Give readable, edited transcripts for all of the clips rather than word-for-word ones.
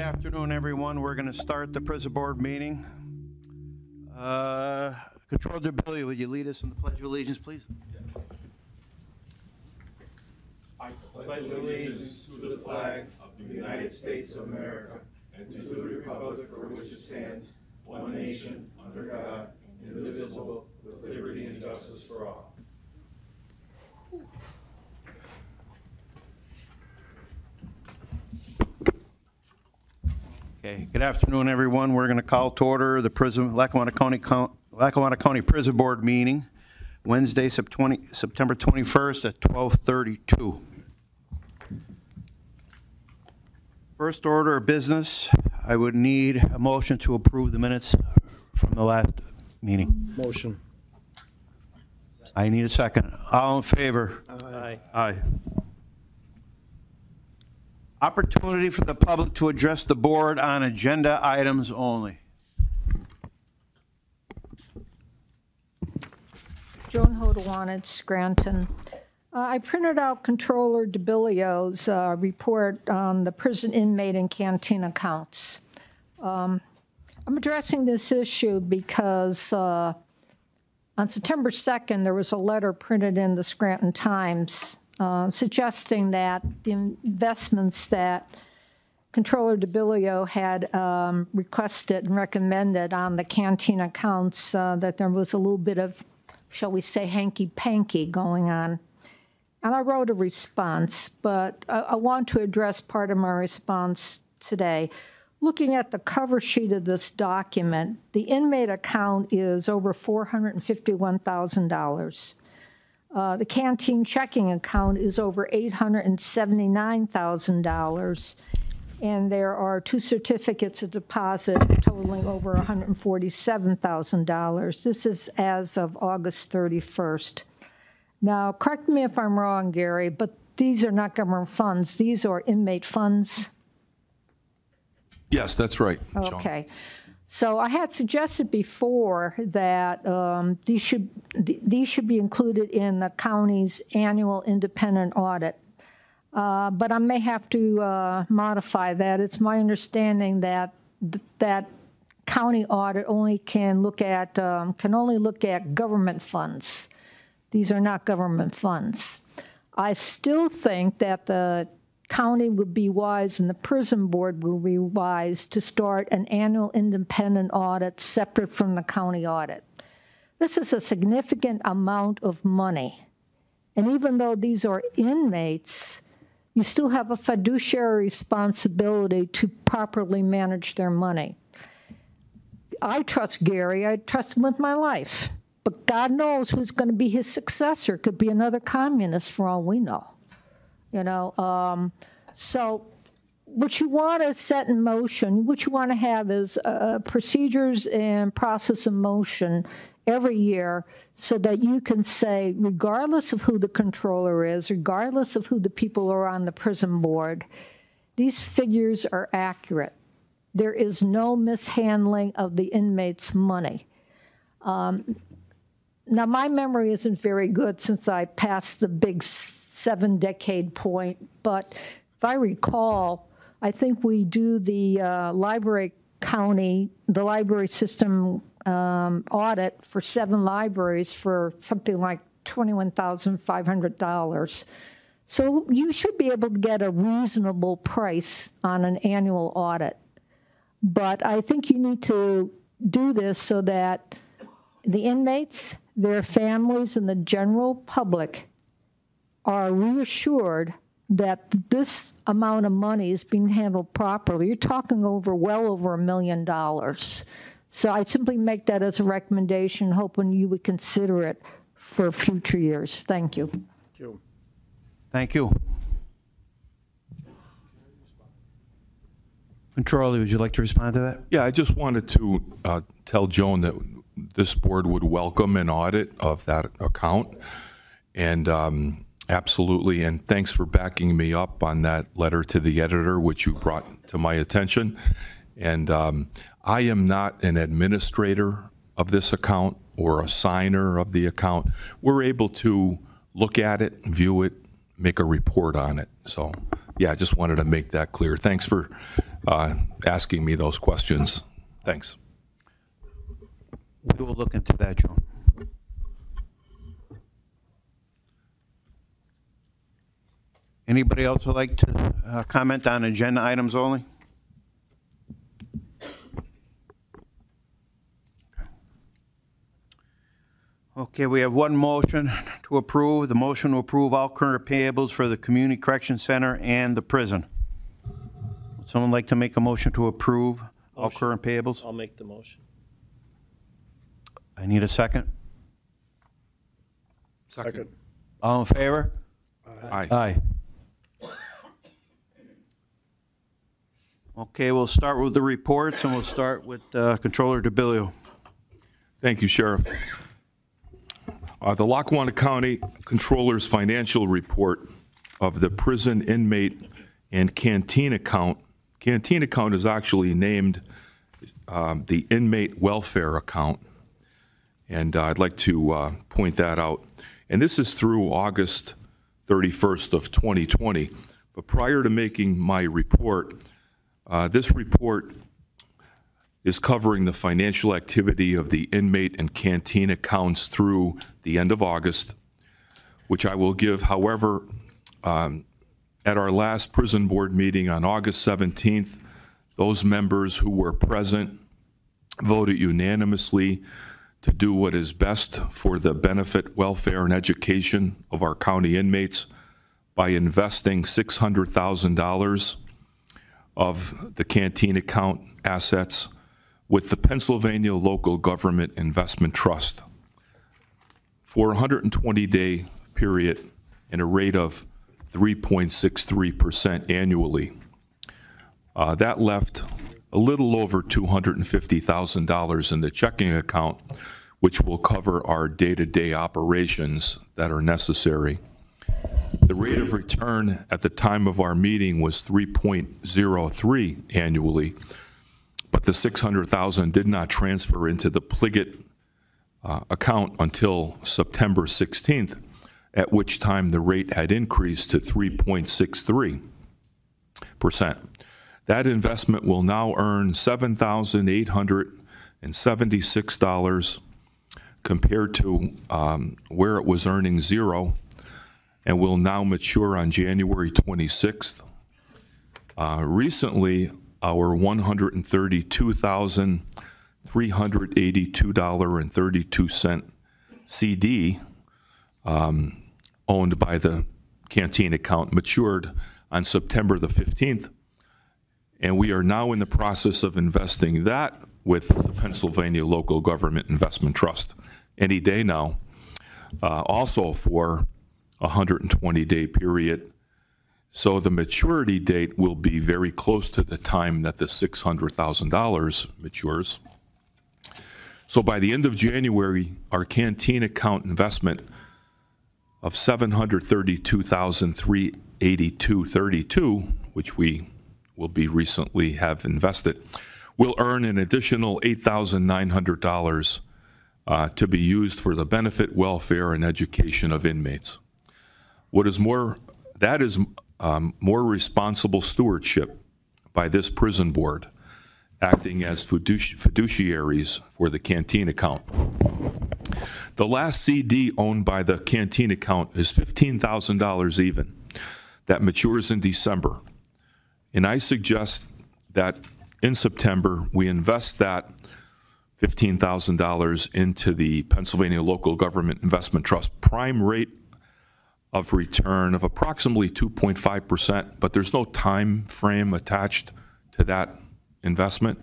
afternoon, everyone. We're going to start the prison board meeting. Controller DeBilly, would you lead us in the Pledge of Allegiance, please? Yes. I pledge allegiance to the flag of the United States of America and to the republic for which it stands, one nation, under God, indivisible, with liberty and justice for all. Okay. Good afternoon, everyone. We're going to call to order the Lackawanna County Prison Board meeting, Wednesday, September 21st at 12:32. First order of business, I would need a motion to approve the minutes from the last meeting. Motion. I need a second. All in favor? Aye. Aye. Opportunity for the public to address the board on agenda items only. Joan Hodawan, Scranton. I printed out Controller DeBillio's report on the prison inmate and canteen accounts. I'm addressing this issue because on September 2nd, there was a letter printed in the Scranton Times suggesting that the investments that Controller DeBillio had requested and recommended on the canteen accounts, that there was a little bit of, shall we say, hanky-panky going on. And I wrote a response, but I want to address part of my response today. Looking at the cover sheet of this document, the inmate account is over $451,000. The canteen checking account is over $879,000, and there are 2 certificates of deposit totaling over $147,000. This is as of August 31st. Now, correct me if I'm wrong, Gary, but these are not government funds. These are inmate funds. Yes, that's right, Joan. Okay. So I had suggested before that these should be included in the county's annual independent audit. But I may have to modify that. It's my understanding that that county audit only can look at government funds. These are not government funds. I still think that the county would be wise and the prison board would be wise to start an annual independent audit separate from the county audit. This is a significant amount of money. And even though these are inmates, you still have a fiduciary responsibility to properly manage their money. I trust Gary. I trust him with my life. But God knows who's going to be his successor. Could be another communist for all we know. You know, so what you want to set in motion, what you want to have is procedures and process in motion every year so that you can say, regardless of who the controller is, regardless of who the people are on the prison board, these figures are accurate. There is no mishandling of the inmates' money. Now, my memory isn't very good since I passed the big 7-decade point, but if I recall, I think we do the library system audit for 7 libraries for something like $21,500. So you should be able to get a reasonable price on an annual audit. But I think you need to do this so that the inmates, their families, and the general public are reassured that this amount of money is being handled properly. You're talking well over $1 million. So I simply make that as a recommendation, hoping you would consider it for future years. Thank you. Thank you. Controller, would you like to respond to that? Yeah, I just wanted to tell Joan that this board would welcome an audit of that account. And absolutely, and thanks for backing me up on that letter to the editor, which you brought to my attention. And I am not an administrator of this account or a signer of the account. We're able to look at it, view it, make a report on it. So, yeah, I just wanted to make that clear. Thanks for asking me those questions. Thanks. We will look into that, Joe. Anybody else would like to comment on agenda items only? Okay, we have one motion to approve. The motion to approve all current payables for the Community Correction Center and the prison. Would someone like to make a motion to approve all current payables? I'll make the motion. I need a second. Second. All in favor? Aye. Aye. Okay, we'll start with the reports, and we'll start with Controller DeBillio. Thank you, Sheriff. The Lackawanna County Controller's financial report of the prison inmate and canteen account. Canteen account is actually named the inmate welfare account, and I'd like to point that out. And this is through August 31st of 2020. But prior to making my report, this report is covering the financial activity of the inmate and canteen accounts through the end of August, which I will give. However, at our last prison board meeting on August 17th, those members who were present voted unanimously to do what is best for the benefit, welfare, and education of our county inmates by investing $600,000 of the canteen account assets with the Pennsylvania Local Government Investment Trust for a 120-day period and a rate of 3.63% annually. That left a little over $250,000 in the checking account, which will cover our day-to-day operations that are necessary. The rate of return at the time of our meeting was 3.03 annually, but the $600,000 did not transfer into the Pliget account until September 16th, at which time the rate had increased to 3.63%. That investment will now earn $7,876 compared to where it was earning $0, and will now mature on January 26th. Recently, our $132,382.32 CD owned by the canteen account matured on September the 15th, and we are now in the process of investing that with the Pennsylvania Local Government Investment Trust any day now, also for a 120-day period. So the maturity date will be very close to the time that the $600,000 matures. So by the end of January, our canteen account investment of $732,382.32, which we will be recently have invested, will earn an additional $8,900 to be used for the benefit, welfare, and education of inmates. What is more, that is more responsible stewardship by this prison board, acting as fiduciaries for the canteen account. The last CD owned by the canteen account is $15,000 even. That matures in December. And I suggest that in September, we invest that $15,000 into the Pennsylvania Local Government Investment Trust prime rate of return of approximately 2.5%, but there's no time frame attached to that investment.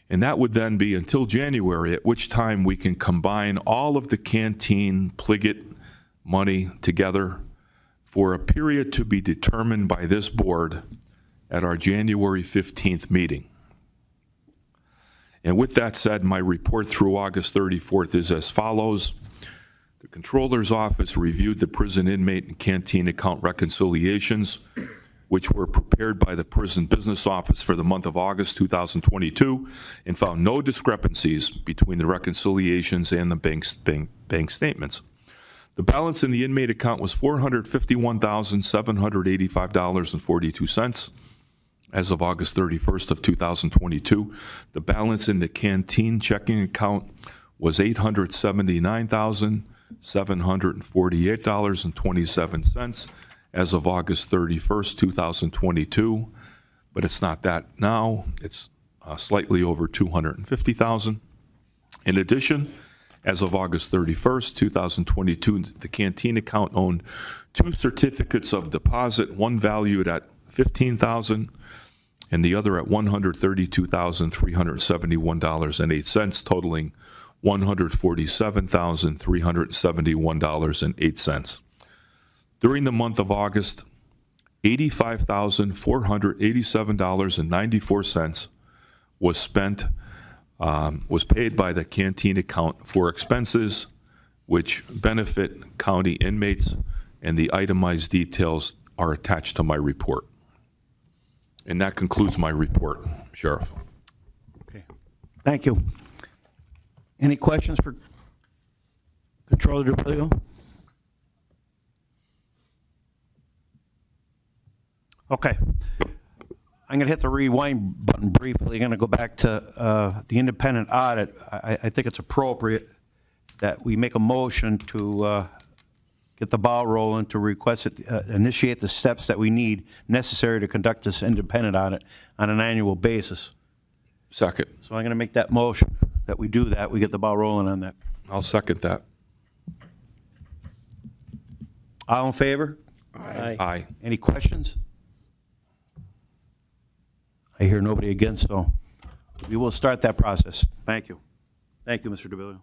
And that would then be until January, at which time we can combine all of the canteen Pliget money together for a period to be determined by this board at our January 15th meeting. And with that said, my report through August 34th is as follows. The Controller's Office reviewed the prison inmate and canteen account reconciliations, which were prepared by the Prison Business Office for the month of August 2022, and found no discrepancies between the reconciliations and the bank statements. The balance in the inmate account was $451,785.42, as of August 31st of 2022. The balance in the canteen checking account was $879,748.27 as of August 31st, 2022, but it's not that now. It's slightly over $250,000. In addition, as of August 31st, 2022, the canteen account owned 2 certificates of deposit, one valued at $15,000 and the other at $132,371.08, totaling $147,371.08. During the month of August, $85,487.94 was paid by the canteen account for expenses which benefit county inmates, and the itemized details are attached to my report. And that concludes my report, Sheriff. Okay. Thank you. Any questions for Controller DeBelio? Okay. I'm going to hit the rewind button briefly. I'm going to go back to the independent audit. I think it's appropriate that we make a motion to get the ball rolling to request it, initiate the steps that we need necessary to conduct this independent audit on an annual basis. Second. So I'm going to make that motion that we do that. We get the ball rolling on that. I'll second that. All in favor? Aye. Aye. Any questions? I hear nobody against, so we will start that process. Thank you. Thank you, Mr. DeBelio.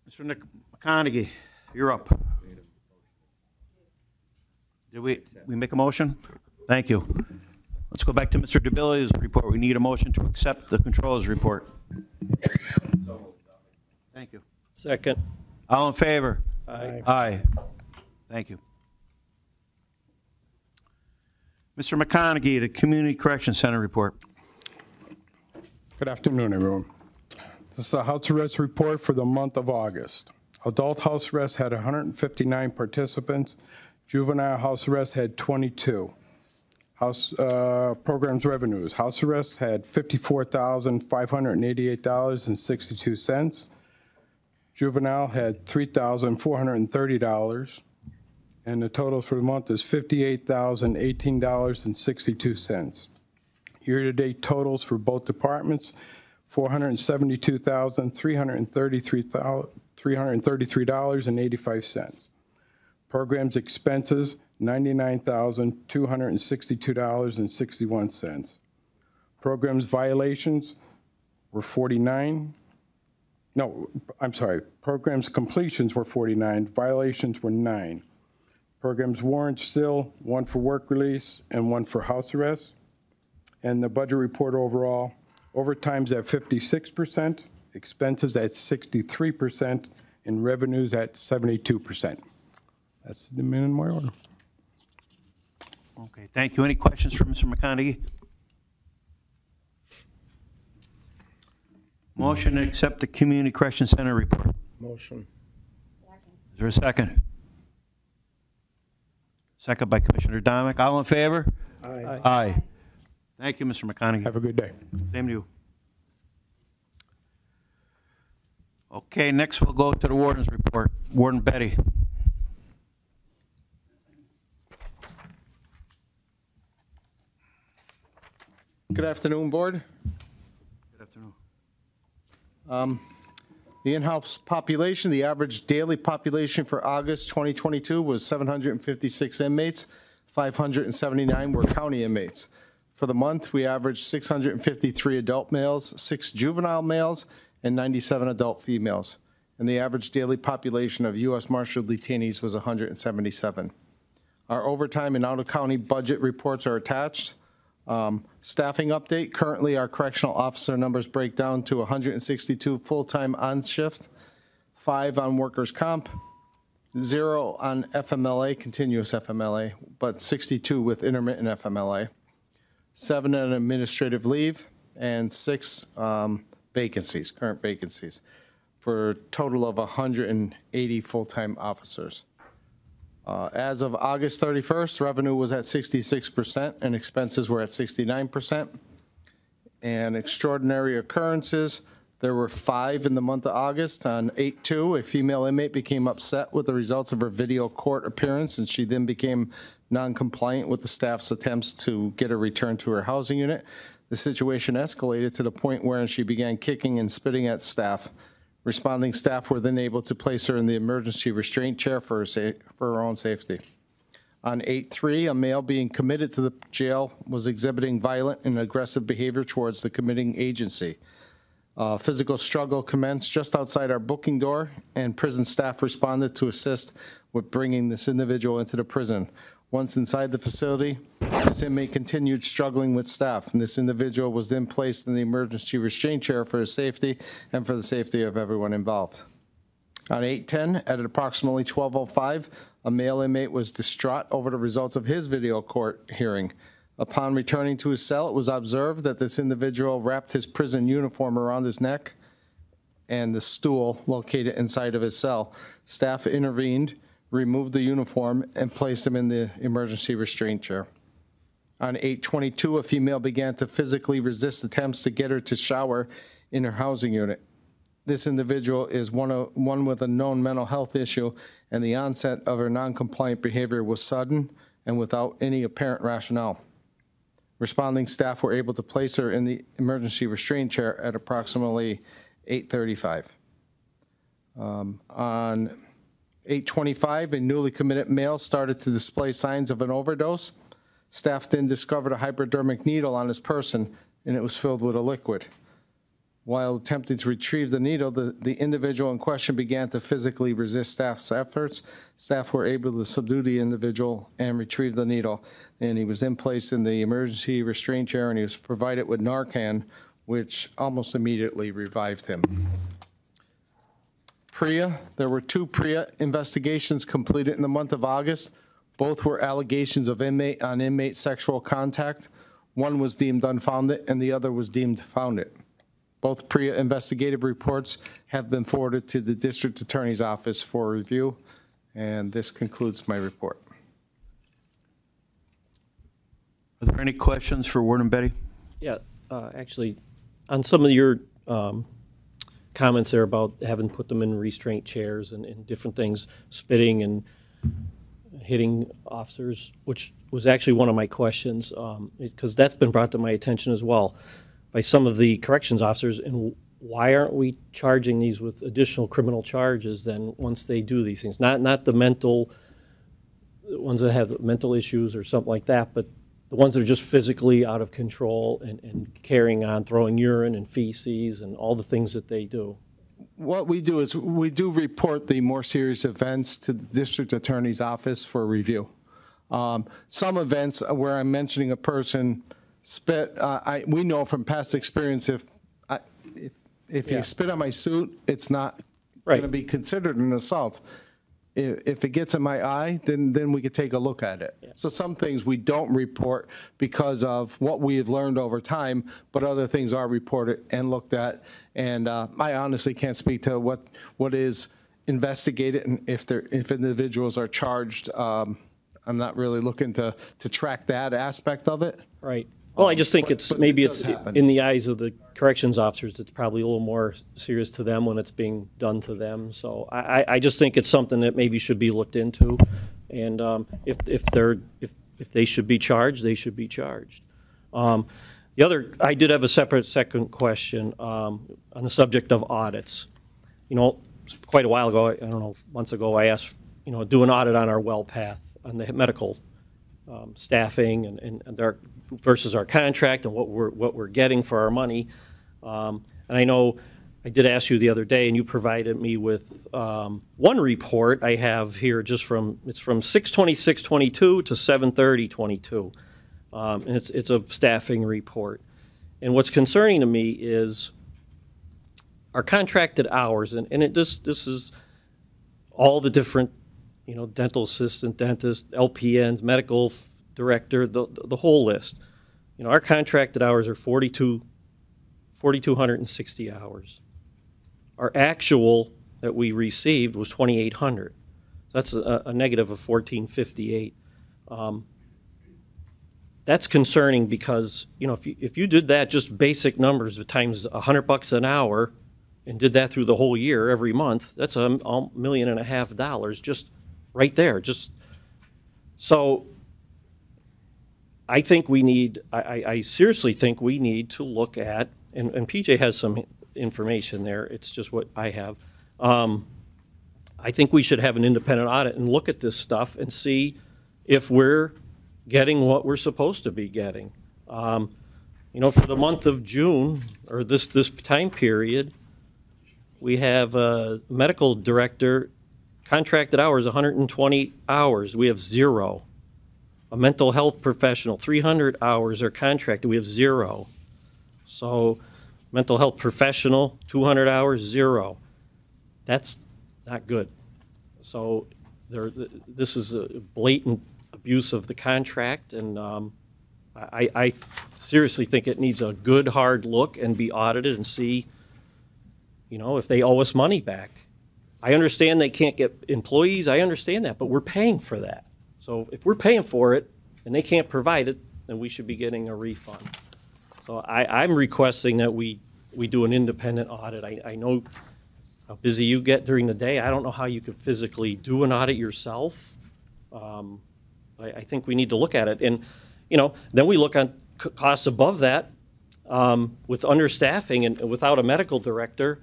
Mr. Nick McConaughey, you're up. Did we make a motion? Thank you. Let's go back to Mr. DeBelio's report. We need a motion to accept the controller's report. Thank you. Second. All in favor? Aye. Aye. Thank you. Mr. McConaughey, the Community Correction Center report. Good afternoon, everyone. This is a house arrest report for the month of August. Adult house arrest had 159 participants. Juvenile house arrest had 22. House programs revenues. House arrest had $54,588.62. Juvenile had $3,430. And the totals for the month is $58,018.62. Year-to-date totals for both departments, $472,333.85. Programs expenses, $99,262.61. Programs violations were 49. No, I'm sorry. Programs completions were 49. Violations were 9. Programs warrants still, 1 for work release and 1 for house arrest. And the budget report overall, overtime's at 56%, expenses at 63%, and revenues at 72%. That's the minute in my order. Okay, thank you. Any questions for Mr. McConaughey? Motion to accept the Community Correction Center report. Motion. Is there a second? Second by Commissioner Domick. All in favor? Aye. Aye. Thank you, Mr. McConaughey. Have a good day. Same to you. Okay, next we'll go to the Warden's report. Warden Betty. Good afternoon, Board. Good afternoon. The in-house population, the average daily population for August 2022 was 756 inmates. 579 were county inmates. For the month, we averaged 653 adult males, 6 juvenile males, and 97 adult females. And the average daily population of U.S. Marshal detainees was 177. Our overtime and out-of-county budget reports are attached. Staffing update, currently our correctional officer numbers break down to 162 full-time on shift, 5 on workers' comp, 0 on FMLA, continuous FMLA, but 62 with intermittent FMLA, 7 on administrative leave, and 6 vacancies, current vacancies, for a total of 180 full-time officers. As of August 31st, revenue was at 66% and expenses were at 69%. And extraordinary occurrences, there were 5 in the month of August. On 8/2, a female inmate became upset with the results of her video court appearance, and she then became non-compliant with the staff's attempts to get her returned to her housing unit. The situation escalated to the point where she began kicking and spitting at staff. Responding staff were then able to place her in the emergency restraint chair for her own safety. On 8/3, a male being committed to the jail was exhibiting violent and aggressive behavior towards the committing agency. Physical struggle commenced just outside our booking door, and prison staff responded to assist with bringing this individual into the prison. Once inside the facility, this inmate continued struggling with staff, and this individual was then placed in the emergency restraint chair for his safety and for the safety of everyone involved. On 8/10, at approximately 12:05, a male inmate was distraught over the results of his video court hearing. Upon returning to his cell, it was observed that this individual wrapped his prison uniform around his neck and the stool located inside of his cell. Staff intervened, removed the uniform, and placed him in the emergency restraint chair. On 8/22, a female began to physically resist attempts to get her to shower in her housing unit. This individual is one with a known mental health issue, and the onset of her non-compliant behavior was sudden and without any apparent rationale. Responding staff were able to place her in the emergency restraint chair at approximately 8:35. On 8/25, a newly committed male started to display signs of an overdose. Staff then discovered a hypodermic needle on his person, and it was filled with a liquid. While attempting to retrieve the needle, the individual in question began to physically resist staff's efforts. Staff were able to subdue the individual and retrieve the needle, and he was then placed in the emergency restraint chair, and he was provided with Narcan, which almost immediately revived him. PREA, there were 2 PREA investigations completed in the month of August. Both were allegations of inmate sexual contact. One was deemed unfounded, and the other was deemed founded. Both PREA investigative reports have been forwarded to the District Attorney's Office for review, and this concludes my report. Are there any questions for Warden Betty? Yeah, actually, on some of your comments there about having put them in restraint chairs and different things, spitting and hitting officers, which was actually one of my questions, because that's been brought to my attention as well by some of the corrections officers. And why aren't we charging these with additional criminal charges then once they do these things? Not the mental ones that have mental issues or something like that, but the ones that are just physically out of control and carrying on, throwing urine and feces and all the things that they do. What we do is we do report the more serious events to the District Attorney's Office for review. Some events where I'm mentioning a person spit, we know from past experience if you spit on my suit, it's not going to be considered an assault. If it gets in my eye, then we could take a look at it. Yeah. So some things we don't report because of what we have learned over time, but other things are reported and looked at. And I honestly can't speak to what is investigated and if individuals are charged. I'm not really looking to track that aspect of it. Right. Well, I just think it's in the eyes of the corrections officers, it's probably a little more serious to them when it's being done to them. So I just think it's something that maybe should be looked into, and if they should be charged, they should be charged. I did have a second question on the subject of audits. You know, quite a while ago, I don't know, months ago, I asked, do an audit on our well path on the medical staffing and their versus our contract and what we're getting for our money. And I know I did ask you the other day, and you provided me with one report I have here it's from 6/26/22 to 7/30/22. And it's a staffing report. And what's concerning to me is our contracted hours, and this is all the different, dental assistant, dentist, LPNs, medical director, the whole list. Our contracted hours are 4,260 hours. Our actual that we received was 2,800. That's a negative of 1458. That's concerning because, you know, if you did that just basic numbers times $100 an hour and did that through the whole year every month, that's $1.5 million just right there. Just so I think we need, I seriously think we need to look at, and PJ has some information there, it's just what I have. I think we should have an independent audit and look at this stuff and see if we're getting what we're supposed to be getting. You know, for the month of June, or this time period, we have a medical director, contracted hours, 120 hours. We have 0. A mental health professional, 300 hours are contracted. We have 0. So mental health professional, 200 hours, 0. That's not good. So this is a blatant abuse of the contract, and I seriously think it needs a good, hard look and be audited and see, you know, if they owe us money back. I understand they can't get employees. I understand that, but we're paying for that. So if we're paying for it and they can't provide it, then we should be getting a refund. So I'm requesting that we do an independent audit. I know how busy you get during the day. I don't know how you could physically do an audit yourself. I think we need to look at it. And, you know, then we look on costs above that with understaffing and without a medical director.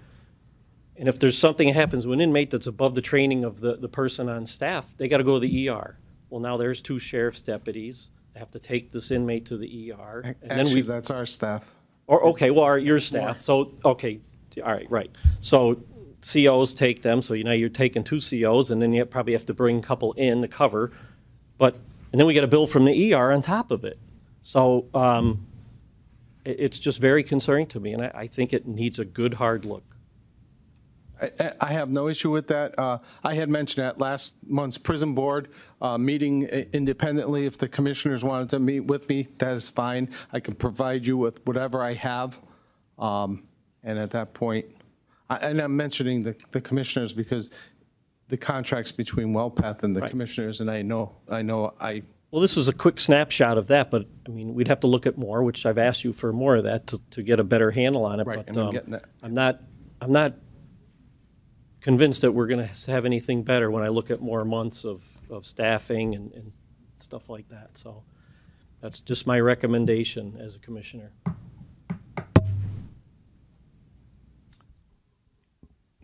And if there's something that happens to an inmate that's above the training of the person on staff, they got to go to the ER. Well, now there's 2 sheriff's deputies. They have to take this inmate to the ER. And Actually, that's our staff. Or, okay, well, your staff. So, okay, all right, right. So COs take them, so now you're taking 2 COs, and then you probably have to bring a couple in to cover. And then we get a bill from the ER on top of it. So it's just very concerning to me, and I think it needs a good, hard look. I have no issue with that. I had mentioned at last month's prison board meeting independently. If the commissioners wanted to meet with me, that is fine. I can provide you with whatever I have. And at that point, and I'm mentioning the commissioners because the contracts between WellPath and the commissioners, and I know. Well, this is a quick snapshot of that, but I mean, we'd have to look at more, which I've asked you for more of that to get a better handle on it. Right, but and I'm getting that. I'm not convinced that we're going to have anything better when I look at more months of staffing and stuff like that. So that's just my recommendation as a commissioner.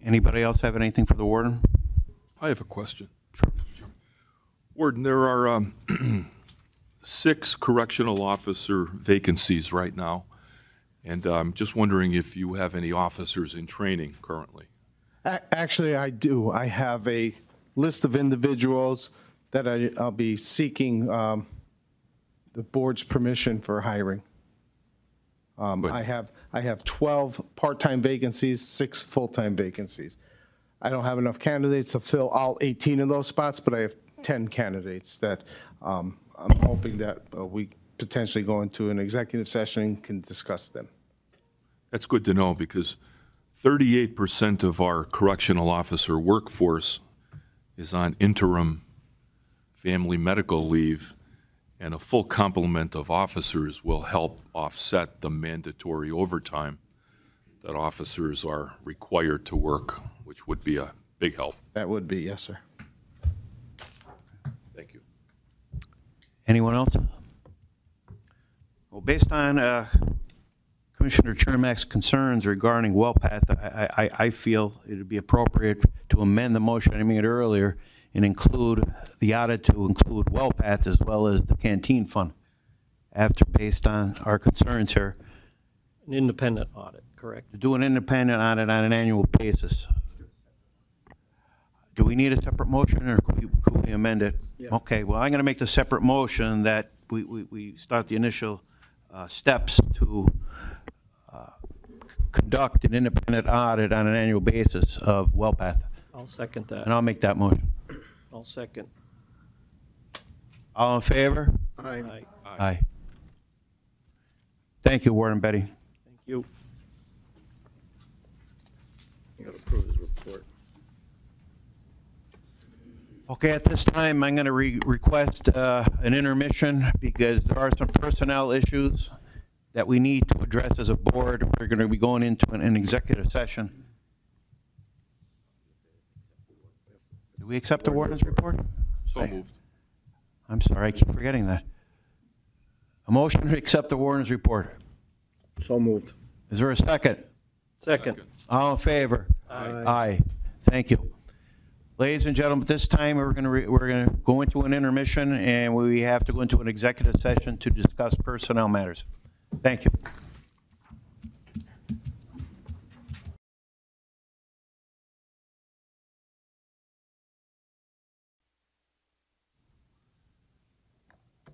Anybody else have anything for the warden? I have a question. Sure. Warden, there are 6 correctional officer vacancies right now, and I'm just wondering if you have any officers in training currently. Actually, I do. I have a list of individuals that I'll be seeking the board's permission for hiring. I have 12 part-time vacancies, 6 full-time vacancies. I don't have enough candidates to fill all 18 of those spots, but I have 10 candidates that I'm hoping that we potentially go into an executive session and can discuss them. That's good to know because 38% of our correctional officer workforce is on interim family medical leave, and a full complement of officers will help offset the mandatory overtime that officers are required to work, which would be a big help. That would be, yes, sir. Thank you. Anyone else? Well, based on Commissioner Chermak's concerns regarding WellPath, I feel it would be appropriate to amend the motion I made earlier and include the audit to include WellPath as well as the canteen fund. After, based on our concerns here, An independent audit, correct? to do an independent audit on an annual basis. Do we need a separate motion, or could we amend it? Yeah. Okay, well, I'm going to make the separate motion that we start the initial steps to conduct an independent audit on an annual basis of WellPath. I'll second that. And I'll make that motion. I'll second. All in favor? Aye. Aye. Thank you, Warden Betty. Thank you. You got to approve his report. Okay, at this time, I'm going to request an intermission because there are some personnel issues that we need to address as a board. We're going to be going into an executive session. Do we accept the warden's report? So moved. I'm sorry, I keep forgetting that. A motion to accept the warden's report. So moved. Is there a second? Second. All in favor? Aye. Thank you. Ladies and gentlemen, at this time, we're going to go into an intermission, and we have to go into an executive session to discuss personnel matters. Thank you.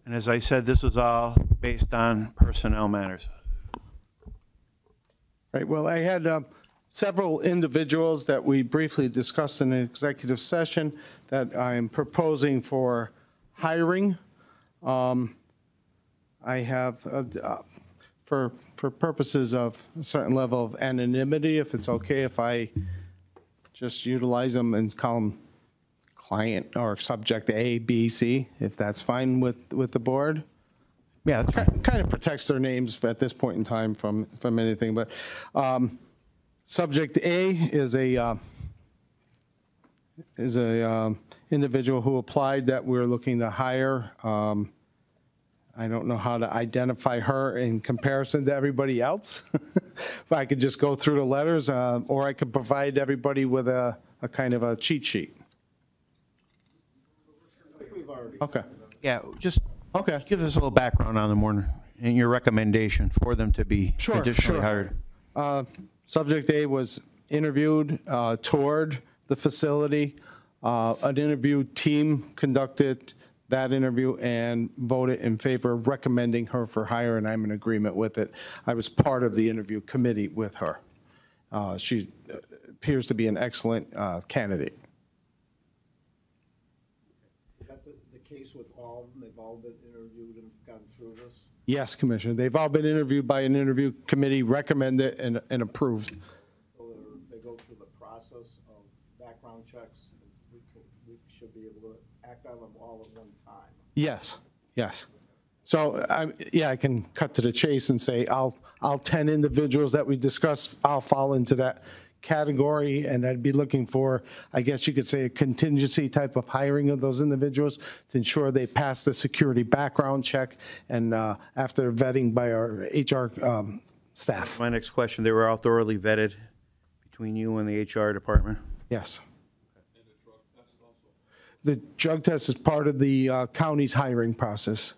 And as I said, this is all based on personnel matters. Right, well, I had several individuals that we briefly discussed in an executive session that I'm proposing for hiring. I have, for purposes of a certain level of anonymity, if it's okay if I just utilize them and call them client or subject A, B, C, if that's fine with the board. Yeah, that's right. Kind of protects their names at this point in time from anything, but subject A is a individual who applied that we're looking to hire. I don't know how to identify her in comparison to everybody else. If I could just go through the letters, or I could provide everybody with a kind of a cheat sheet. Okay. Yeah, just Okay. give us a little background on them more and your recommendation for them to be additionally hired. Subject A was interviewed, toured the facility. An interview team conducted that interview and voted in favor of recommending her for hire, and I'm in agreement with it. I was part of the interview committee with her. She appears to be an excellent candidate. Is that the case with all of them? They've all been interviewed and gone through this? Yes, Commissioner. They've all been interviewed by an interview committee, recommended and approved. So they go through the process of background checks. We should be able to act on them all at one time. Yes, yes. So, I can cut to the chase and say, all 10 individuals that we discussed, I'll fall into that category, and I'd be looking for, I guess you could say, a contingency type of hiring of those individuals to ensure they pass the security background check and after vetting by our HR staff. My next question, they were all thoroughly vetted between you and the HR department? Yes. The drug test is part of the county's hiring process.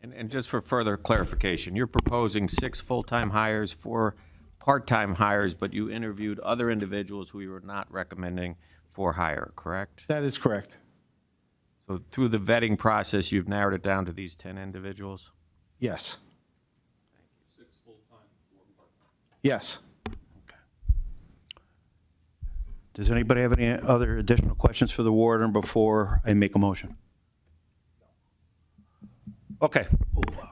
And just for further clarification, you're proposing 6 full-time hires, 4 part-time hires, but you interviewed other individuals who you were not recommending for hire, correct? That is correct. So through the vetting process, you've narrowed it down to these 10 individuals? Yes. 6 full-time, 4 part-time. Yes. Does anybody have any other additional questions for the warden before I make a motion? Okay.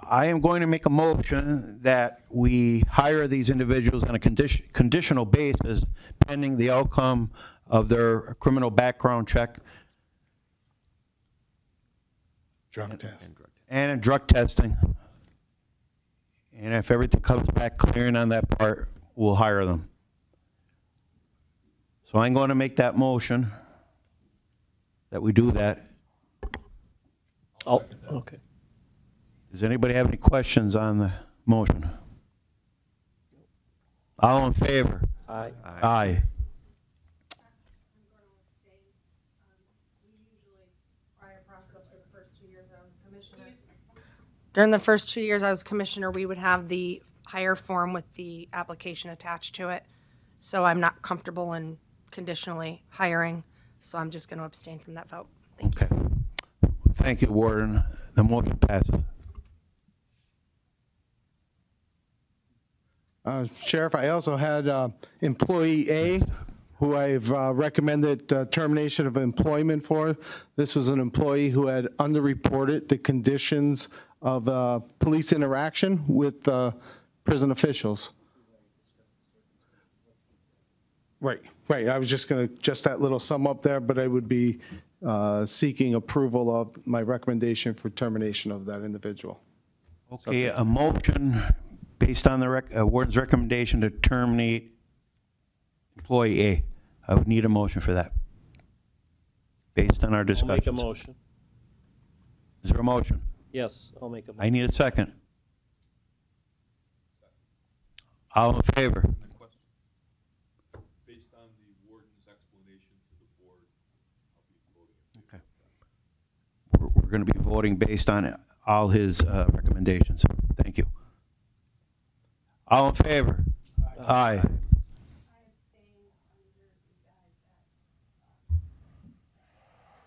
I am going to make a motion that we hire these individuals on a conditional basis pending the outcome of their criminal background check. Drug test. And drug testing. And if everything comes back clearing on that part, we'll hire them. So I'm going to make that motion that we do that. Oh, okay. Does anybody have any questions on the motion? All in favor? Aye. Aye. During the first 2 years I was commissioner, we would have the hire form with the application attached to it. So I'm not comfortable in conditionally hiring, so I'm just going to abstain from that vote. Thank you. Thank you, Warden. The motion passes. Sheriff, I also had employee A, who I've recommended termination of employment for. This was an employee who had underreported the conditions of police interaction with prison officials. Right. I was just going to, just that little sum up there, but I would be seeking approval of my recommendation for termination of that individual. Okay, a motion based on the warden's recommendation to terminate employee A. I would need a motion for that, based on our I'll discussions. make a motion. Is there a motion? Yes, I'll make a motion. I need a second. All in favor? Based on the warden's explanation to the board, Okay. We're going to be voting based on all his recommendations. Thank you. All in favor? Aye.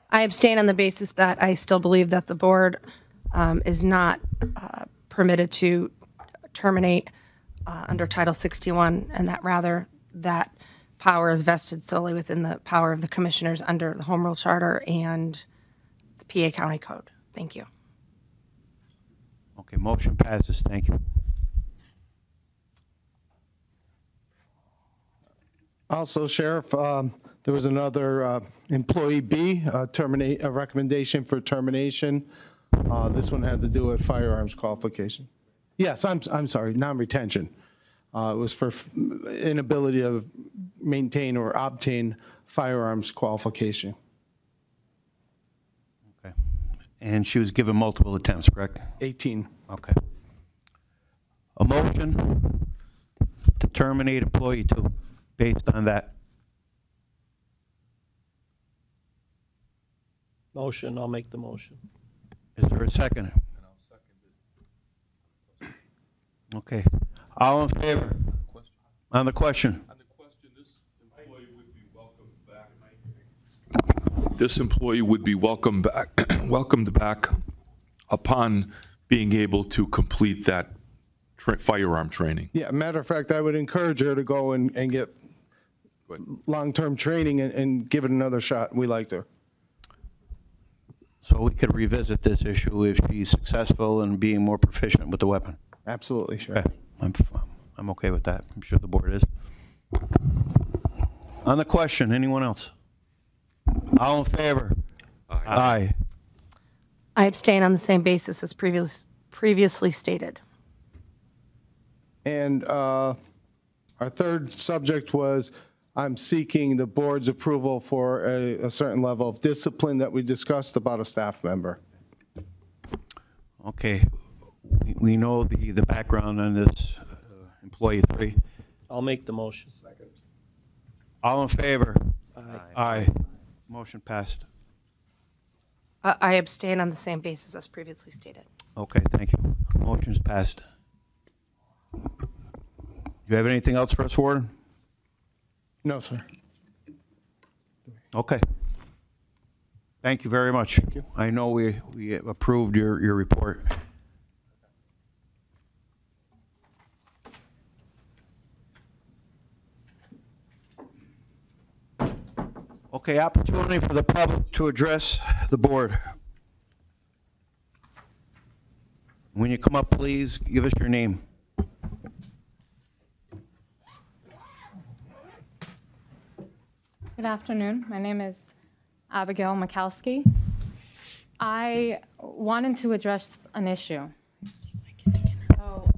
I abstain on the basis that I still believe that the board is not permitted to terminate under Title 61, and that rather that power is vested solely within the power of the commissioners under the Home Rule Charter and the PA County Code. Thank you. Okay, motion passes. Thank you. Also, Sheriff, there was another employee B, a recommendation for termination. This one had to do with firearms qualification. Yes, I'm sorry, non-retention. It was for inability to maintain or obtain firearms qualification. Okay. And she was given multiple attempts, correct? 18. Okay. A motion to terminate employee 2 based on that. Motion, I'll make the motion. Is there a second? and I'll second it. Okay. All in favor? On the question? On the question, this employee would be welcomed back. This employee would be welcomed back upon being able to complete that firearm training. Yeah, matter of fact, I would encourage her to go and get long-term training and give it another shot. We liked her. So we could revisit this issue if she's successful in being more proficient with the weapon. Absolutely, sure. Okay. I'm okay with that. I'm sure the board is. On the question, anyone else? All in favor? Aye. I abstain on the same basis as previously stated. And our third subject was I'm seeking the board's approval for a certain level of discipline that we discussed about a staff member. Okay. We know the background on this employee 3. I'll make the motion. All in favor? Aye. Aye. Motion passed. I abstain on the same basis as previously stated. Okay, thank you. Motion's passed. You have anything else for us, Warden? No, sir. Okay. Thank you very much. Thank you. I know we approved your report. Okay, opportunity for the public to address the board. When you come up, please give us your name. Good afternoon. My name is Abigail Mikowski. I wanted to address an issue. So,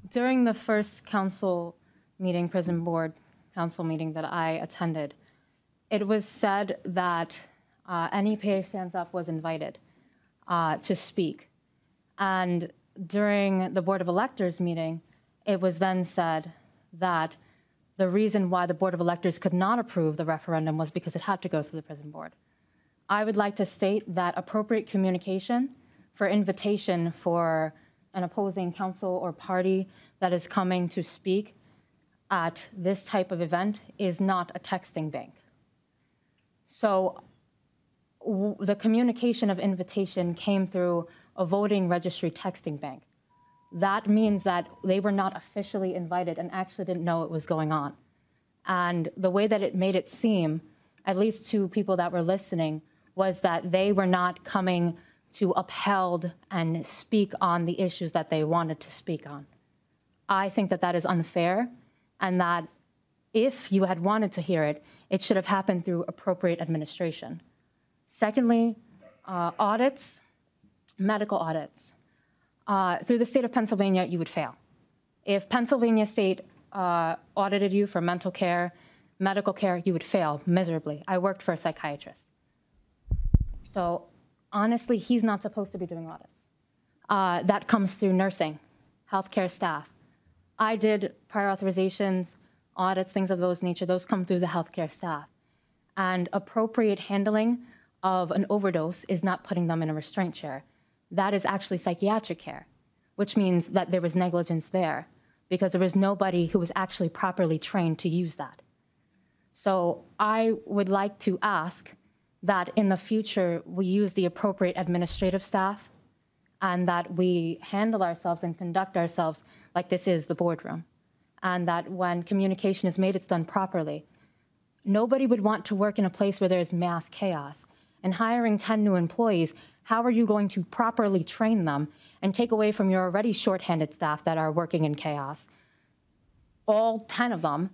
during the first council meeting, prison board council meeting that I attended, it was said that any PA Stands Up was invited to speak. And during the Board of Electors meeting, it was then said that the reason why the Board of Electors could not approve the referendum was because it had to go through the prison board. I would like to state that appropriate communication for invitation for an opposing council or party that is coming to speak at this type of event is not a texting bank. So the communication of invitation came through a voting registry texting bank. That means that they were not officially invited and actually didn't know it was going on. And the way that it made it seem, at least to people that were listening, was that they were not coming to upheld and speak on the issues that they wanted to speak on. I think that that is unfair, and that if you had wanted to hear it, it should have happened through appropriate administration. Secondly, audits, medical audits. Through the state of Pennsylvania, you would fail. If Pennsylvania state audited you for mental care, medical care, you would fail miserably. I worked for a psychiatrist. So honestly, he's not supposed to be doing audits. That comes through nursing, healthcare staff. I did prior authorizations, audits, things of those nature. Those come through the healthcare staff. And appropriate handling of an overdose is not putting them in a restraint chair. That is actually psychiatric care, which means that there was negligence there because there was nobody who was actually properly trained to use that. So I would like to ask that in the future we use the appropriate administrative staff and that we handle ourselves and conduct ourselves like this is the boardroom. And that when communication is made, it's done properly. Nobody would want to work in a place where there's mass chaos. And hiring 10 new employees, how are you going to properly train them and take away from your already shorthanded staff that are working in chaos, all 10 of them,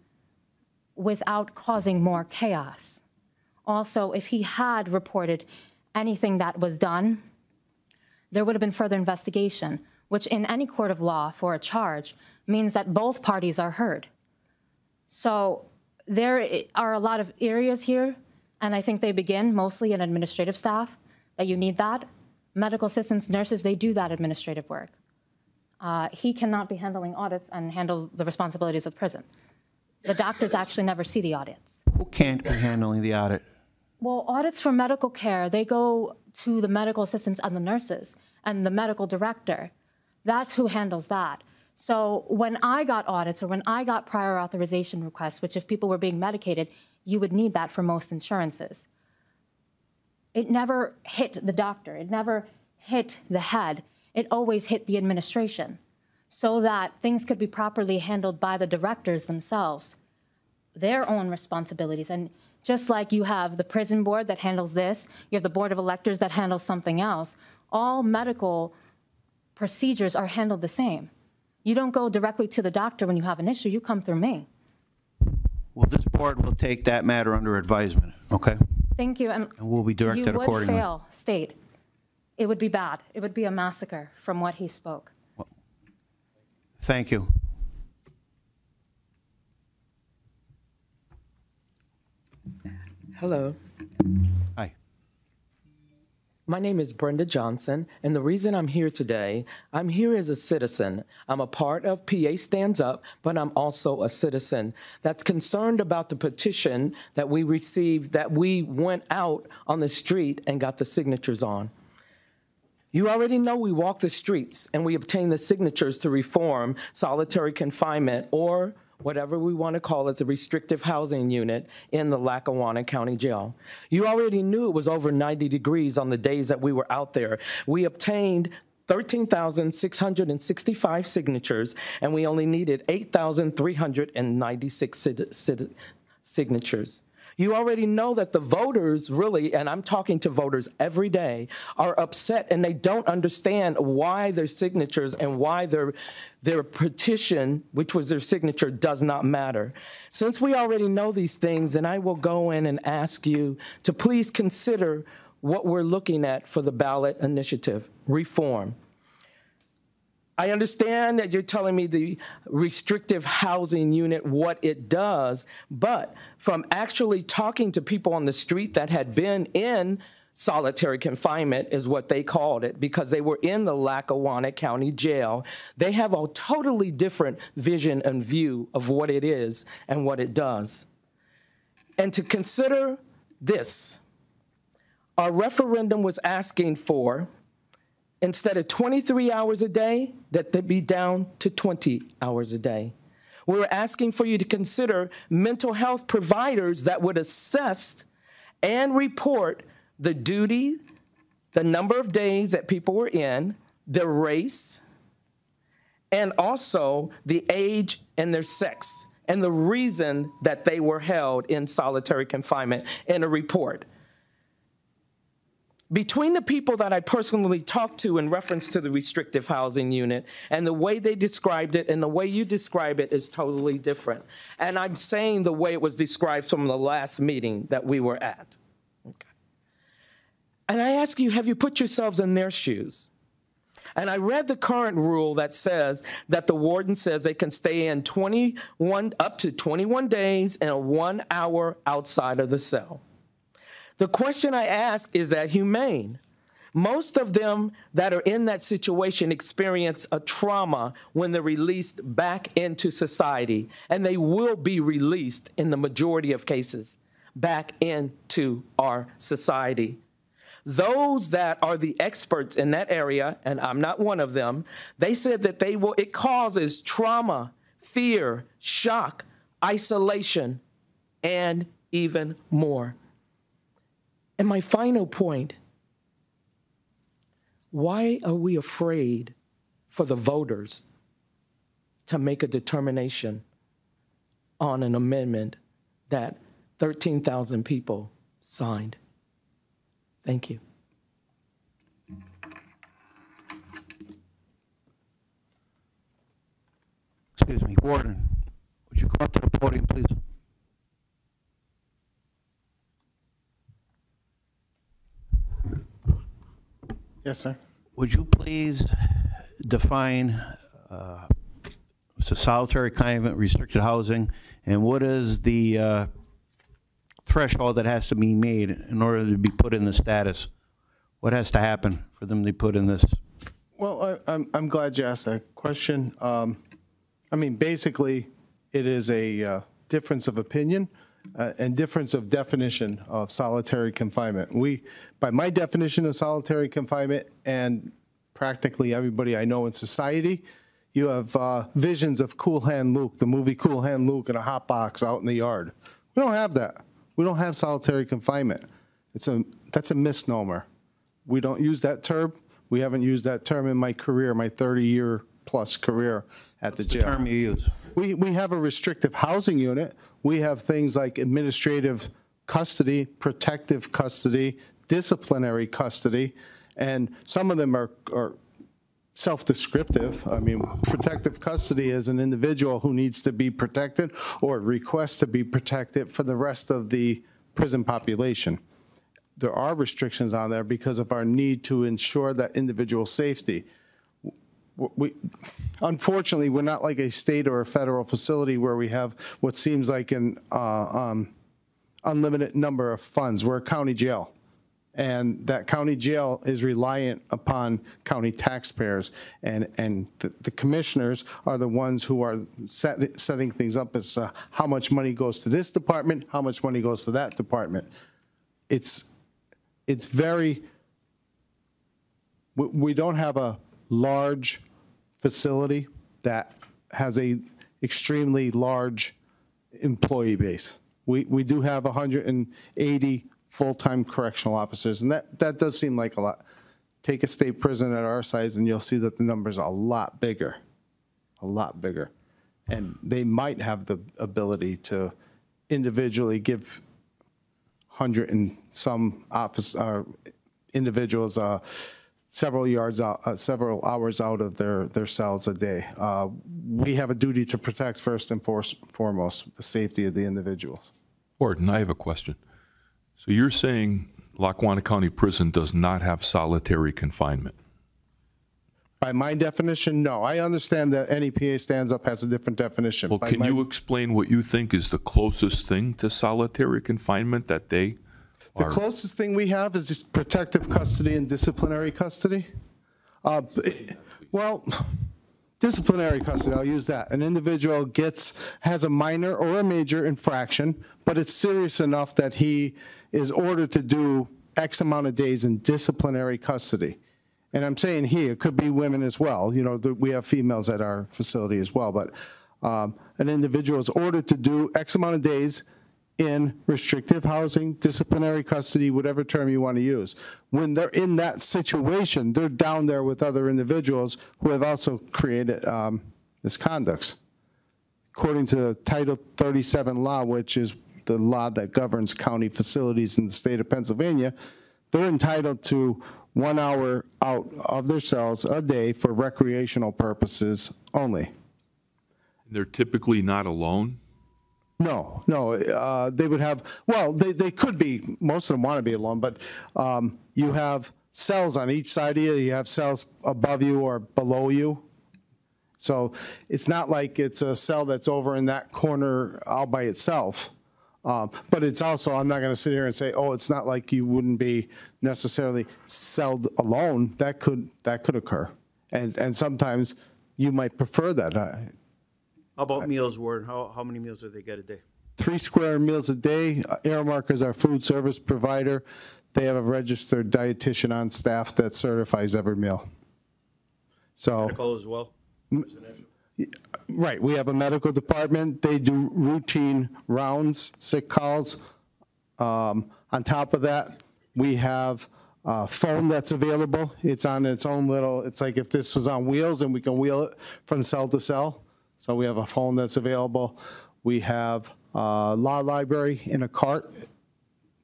without causing more chaos? Also, if he had reported anything that was done, there would have been further investigation, which in any court of law for a charge means that both parties are heard. So there are a lot of areas here, and I think they begin mostly in administrative staff, that you need that. Medical assistants, nurses, they do that administrative work. He cannot be handling audits and handle the responsibilities of prison. The doctors actually never see the audits. Who can't be handling the audit? Well, audits for medical care, they go to the medical assistants and the nurses and the medical director. That's who handles that. So when I got audits or when I got prior authorization requests, which if people were being medicated, you would need that for most insurances. It never hit the doctor. It never hit the head. It always hit the administration so that things could be properly handled by the directors themselves, their own responsibilities. And just like you have the prison board that handles this, you have the board of electors that handles something else, all medical procedures are handled the same. You don't go directly to the doctor when you have an issue, you come through me. Well, this board will take that matter under advisement, okay? Thank you. And And we'll be directed accordingly. You would fail state. It would be bad. It would be a massacre from what he spoke. Thank you. Hello. Hi. My name is Brenda Johnson, and the reason I'm here today, I'm here as a citizen. I'm a part of PA Stands Up, but I'm also a citizen that's concerned about the petition that we received, that we went out on the street and got the signatures on. You already know we walk the streets and we obtain the signatures to reform solitary confinement, or whatever we want to call it, the restrictive housing unit in the Lackawanna County Jail. You already knew it was over 90 degrees on the days that we were out there. We obtained 13,665 signatures, and we only needed 8,396 signatures. You already know that the voters really, and I'm talking to voters every day, are upset and they don't understand why their signatures and why their petition, which was their signature, does not matter. Since we already know these things, then I will go in and ask you to please consider what we're looking at for the ballot initiative, reform. I understand that you're telling me the restrictive housing unit, what it does, but from actually talking to people on the street that had been in solitary confinement, is what they called it, because they were in the Lackawanna County Jail, they have a totally different vision and view of what it is and what it does. And to consider this, our referendum was asking for, instead of 23 hours a day, that they be down to 20 hours a day. We were asking for you to consider mental health providers that would assess and report the duty, the number of days that people were in, their race, and also the age and their sex, and the reason that they were held in solitary confinement in a report. Between the people that I personally talked to in reference to the restrictive housing unit and the way they described it and the way you describe it is totally different. And I'm saying the way it was described from the last meeting that we were at. Okay. And I ask you, have you put yourselves in their shoes? And I read the current rule that says that the warden says they can stay in up to 21 days and 1 hour outside of the cell. The question I ask, is that humane? Most of them that are in that situation experience a trauma when they're released back into society, and they will be released in the majority of cases back into our society. Those that are the experts in that area, and I'm not one of them, they said that it causes trauma, fear, shock, isolation, and even more. And my final point, why are we afraid for the voters to make a determination on an amendment that 13,000 people signed? Thank you. Excuse me, Warden, would you come up to the podium, please? Yes, sir. Would you please define solitary confinement, restricted housing, and what is the threshold that has to be made in order to be put in the status? What has to happen for them to be put in this? Well, I'm glad you asked that question. I mean, basically, it is a difference of opinion and difference of definition of solitary confinement. By my definition of solitary confinement, and practically everybody I know in society, you have visions of Cool Hand Luke, the movie Cool Hand Luke, in a hot box out in the yard. We don't have that. We don't have solitary confinement. That's a misnomer. We don't use that term. We haven't used that term in my career, my 30-year-plus career at the jail. What's the term you use? We have a restrictive housing unit. We have things like administrative custody, protective custody, disciplinary custody, and some of them are self-descriptive. I mean, protective custody is an individual who needs to be protected or requests to be protected for the rest of the prison population. There are restrictions on there because of our need to ensure that individual safety. Unfortunately, we're not like a state or a federal facility where we have what seems like an unlimited number of funds. We're a county jail, and that county jail is reliant upon county taxpayers, and the commissioners are the ones who are setting things up as how much money goes to this department, how much money goes to that department. It's very, we don't have a large facility that has a extremely large employee base. We do have 180 full-time correctional officers, and that does seem like a lot. Take a state prison at our size and you'll see that the numbers are a lot bigger. And they might have the ability to individually give 100 and some individuals several hours out of their cells a day. We have a duty to protect first and foremost the safety of the individuals. Warden, I have a question. So you're saying Lackawanna County Prison does not have solitary confinement? By my definition, no. I understand that NEPA stands up has a different definition. Well, can you explain what you think is the closest thing to solitary confinement that they The closest thing we have is just protective custody and disciplinary custody. Well, disciplinary custody, I'll use that. An individual has a minor or a major infraction, but it's serious enough that he is ordered to do X amount of days in disciplinary custody. And I'm saying he, it could be women as well. You know, we have females at our facility as well, but an individual is ordered to do X amount of days in restrictive housing, disciplinary custody, whatever term you want to use. When they're in that situation, they're down there with other individuals who have also created misconducts. According to Title 37 law, which is the law that governs county facilities in the state of Pennsylvania, they're entitled to 1 hour out of their cells a day for recreational purposes only. They're typically not alone? No, they would have, well, they could be, most of them want to be alone, but you have cells on each side of you. You have cells above you or below you. So it's not like it's a cell that's over in that corner all by itself. But it's also, I'm not going to sit here and say, oh, it's not like you wouldn't be necessarily celled alone. That could occur. And sometimes you might prefer that. How about meals, Ward? How many meals do they get a day? 3 square meals a day. Aramark is our food service provider. They have a registered dietitian on staff that certifies every meal. So, Medical as well? right, we have a medical department. They do routine rounds, sick calls. On top of that, we have a phone that's available. It's on its own little, it's like if this was on wheels and we can wheel it from cell to cell. So we have a phone that's available. We have a law library in a cart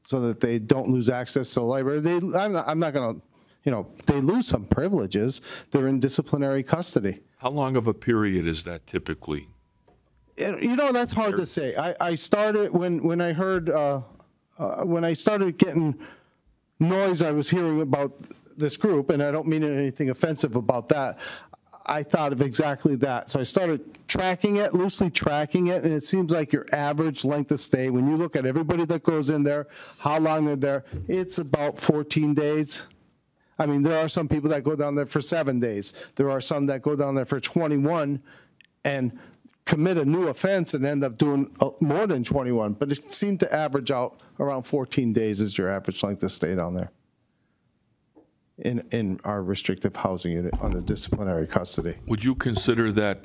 so that they don't lose access to the library. I'm not going to, they lose some privileges. They're in disciplinary custody. How long of a period is that typically? That's hard to say. I started, when I heard, when I started getting noise I was hearing about this group, and I don't mean anything offensive about that, I thought of exactly that. So I started loosely tracking it, and it seems like your average length of stay, when you look at everybody that goes in there, how long they're there, it's about 14 days. I mean, there are some people that go down there for 7 days. There are some that go down there for 21 and commit a new offense and end up doing more than 21. But it seemed to average out around 14 days is your average length of stay down there in our restrictive housing unit under disciplinary custody. Would you consider that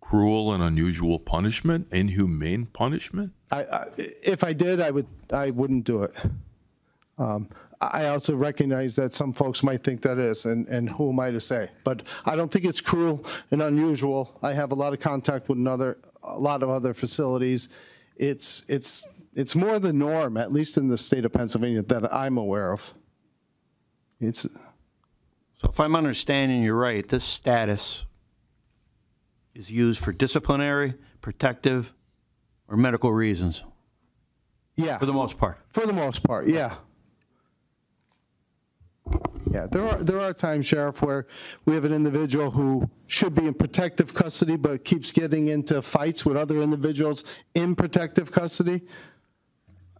cruel and unusual punishment, inhumane punishment? If I did, I wouldn't do it. I also recognize that some folks might think that is, and who am I to say? But I don't think it's cruel and unusual. I have a lot of contact with a lot of other facilities. It's more the norm, at least in the state of Pennsylvania, that I'm aware of. So if I'm understanding you right, this status is used for disciplinary, protective, or medical reasons? Yeah. For the most part? For the most part, yeah. Yeah, there are times, Sheriff, where we have an individual who should be in protective custody but keeps getting into fights with other individuals in protective custody.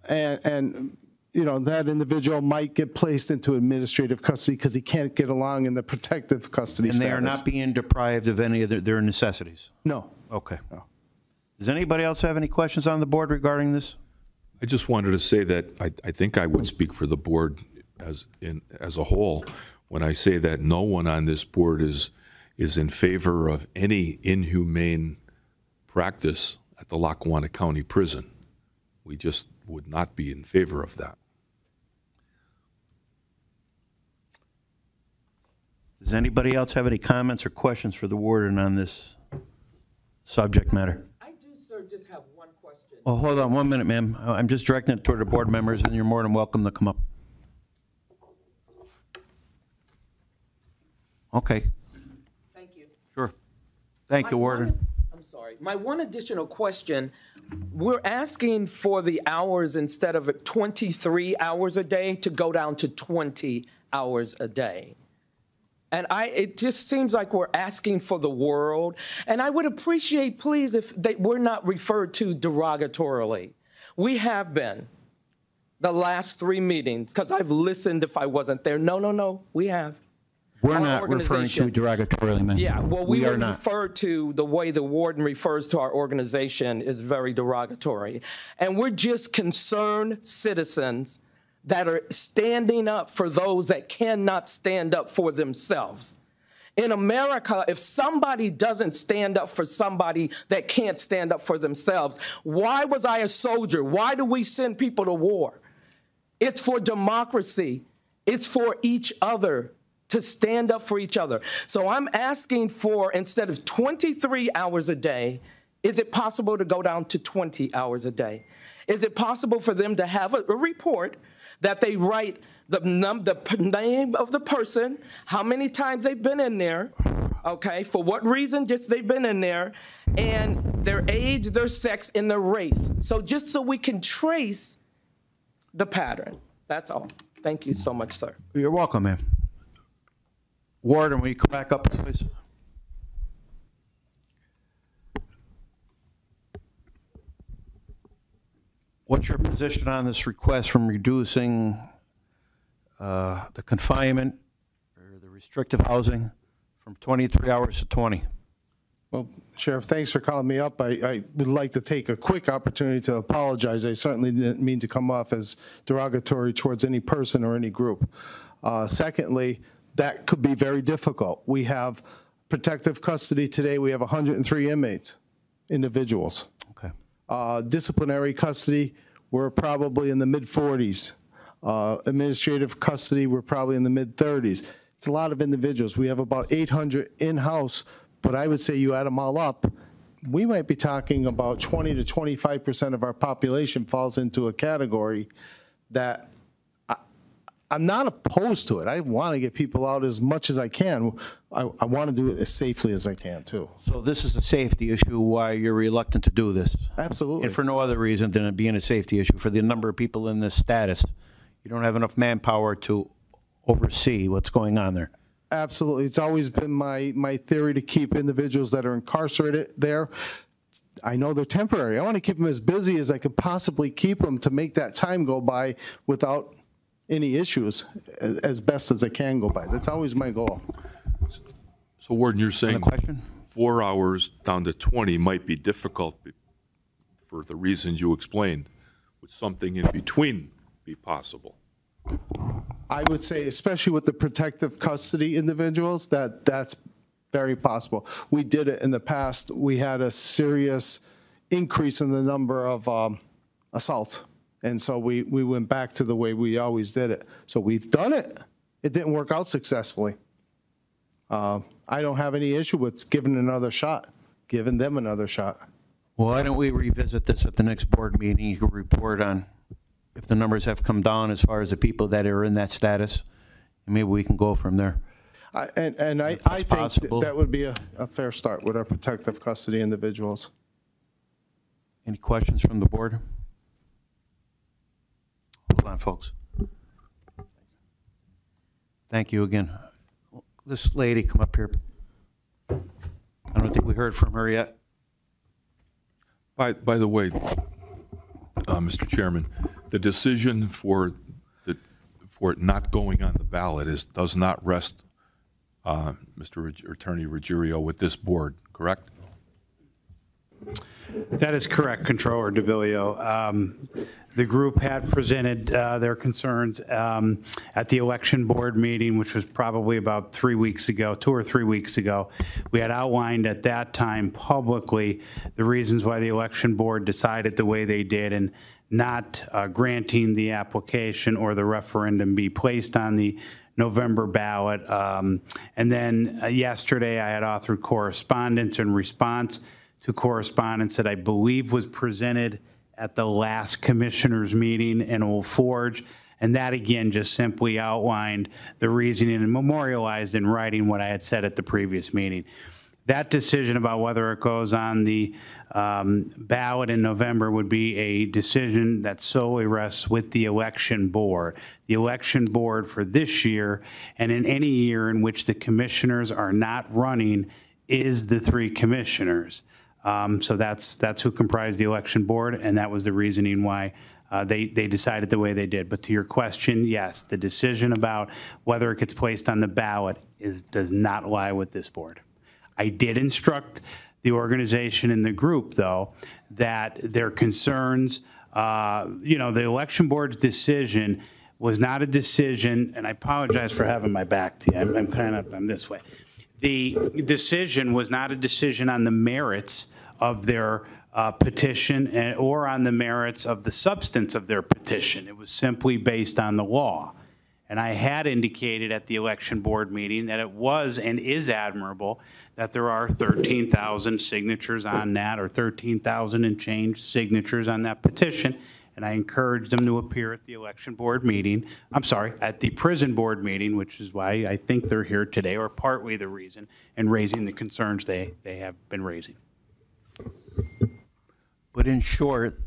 And that individual might get placed into administrative custody because he can't get along in the protective custody status. And they are not being deprived of any of their necessities? No. Okay. No. Does anybody else have any questions on the board regarding this? I just wanted to say that I think I would speak for the board as a whole when I say that no one on this board is in favor of any inhumane practice at the Lackawanna County Prison. We just would not be in favor of that. Does anybody else have any comments or questions for the warden on this subject matter? I do, sir, just have one question. Oh, hold on 1 minute, ma'am. I'm just directing it toward the board members, and you're more than welcome to come up. Okay. Thank you. Sure. Thank you, warden. I'm sorry. My one additional question, we're asking for the hours instead of 23 hours a day to go down to 20 hours a day. And it just seems like we're asking for the world. And I would appreciate, please, if we're not referred to derogatorily. We have been the last 3 meetings, because I've listened if I wasn't there. No, we have. We're not referring to derogatorily, ma'am. Yeah, well, we are not. Referred to the way the warden refers to our organization is very derogatory. And we're just concerned citizens that are standing up for those that cannot stand up for themselves. In America, if somebody doesn't stand up for somebody that can't stand up for themselves, why was I a soldier? Why do we send people to war? It's for democracy. It's for each other, to stand up for each other. So I'm asking for, instead of 23 hours a day, is it possible to go down to 20 hours a day? Is it possible for them to have a report that they write the name of the person, how many times they've been in there, okay, for what reason just they've been in there, and their age, their sex, and their race. So just so we can trace the pattern. That's all. Thank you so much, sir. You're welcome, ma'am. Warden, will you come back up, please? What's your position on this request from reducing the confinement or the restrictive housing from 23 hours to 20? Well, Sheriff, thanks for calling me up. I would like to take a quick opportunity to apologize. I certainly didn't mean to come off as derogatory towards any person or any group. Secondly, that could be very difficult. We have protective custody today. We have 103 inmates, individuals. Okay. Disciplinary custody, we're probably in the mid-40s. Administrative custody, we're probably in the mid-30s. It's a lot of individuals. We have about 800 in-house, but I would say you add them all up, we might be talking about 20 to 25% of our population falls into a category that I'm not opposed to it. I want to get people out as much as I can. I want to do it as safely as I can, too. So this is a safety issue, why you're reluctant to do this? Absolutely. And for no other reason than it being a safety issue. For the number of people in this status, you don't have enough manpower to oversee what's going on there. Absolutely. It's always been my theory to keep individuals that are incarcerated there. I know they're temporary. I want to keep them as busy as I could possibly keep them to make that time go by without any issues, as best as I can go by. That's always my goal. So, Warden, you're saying question? 4 hours down to 20 might be difficult for the reasons you explained. Would something in between be possible? I would say, especially with the protective custody individuals, that's very possible. We did it in the past. We had a serious increase in the number of assaults. And so we went back to the way we always did it. So we've done it. It didn't work out successfully. I don't have any issue with giving another shot, giving them another shot. Well, why don't we revisit this at the next board meeting? You can report on if the numbers have come down as far as the people that are in that status, and maybe we can go from there. I think that would be a fair start with our protective custody individuals. Any questions from the board? Hold on, folks. Thank you again. This lady, come up here. I don't think we heard from her yet. By the way, Mr. Chairman, the decision for it not going on the ballot does not rest, Mr. Attorney Ruggiero, with this board, correct? That is correct, Controller DeBilio. The group had presented their concerns at the election board meeting, which was probably about 3 weeks ago, 2 or 3 weeks ago. We had outlined at that time publicly the reasons why the election board decided the way they did and not granting the application or the referendum be placed on the November ballot. And then yesterday I had authored correspondence in response to correspondence that I believe was presented at the last commissioners meeting in Old Forge. And that again just simply outlined the reasoning and memorialized in writing what I had said at the previous meeting. That decision about whether it goes on the ballot in November would be a decision that solely rests with the election board. The election board for this year and in any year in which the commissioners are not running is the 3 commissioners. So that's who comprised the election board, and that was the reasoning why they decided the way they did. But to your question, yes, the decision about whether it gets placed on the ballot does not lie with this board. I did instruct the organization and the group, though, that their concerns, the election board's decision was not a decision, and I apologize for having my back to you. I'm this way. The decision was not a decision on the merits of their petition or on the merits of the substance of their petition. It was simply based on the law. And I had indicated at the election board meeting that it was and is admirable that there are 13,000 signatures on that, or 13,000 and change signatures on that petition, and I encouraged them to appear at the election board meeting, I'm sorry, at the prison board meeting, which is why I think they're here today, or partly the reason, and raising the concerns they have been raising. But in short,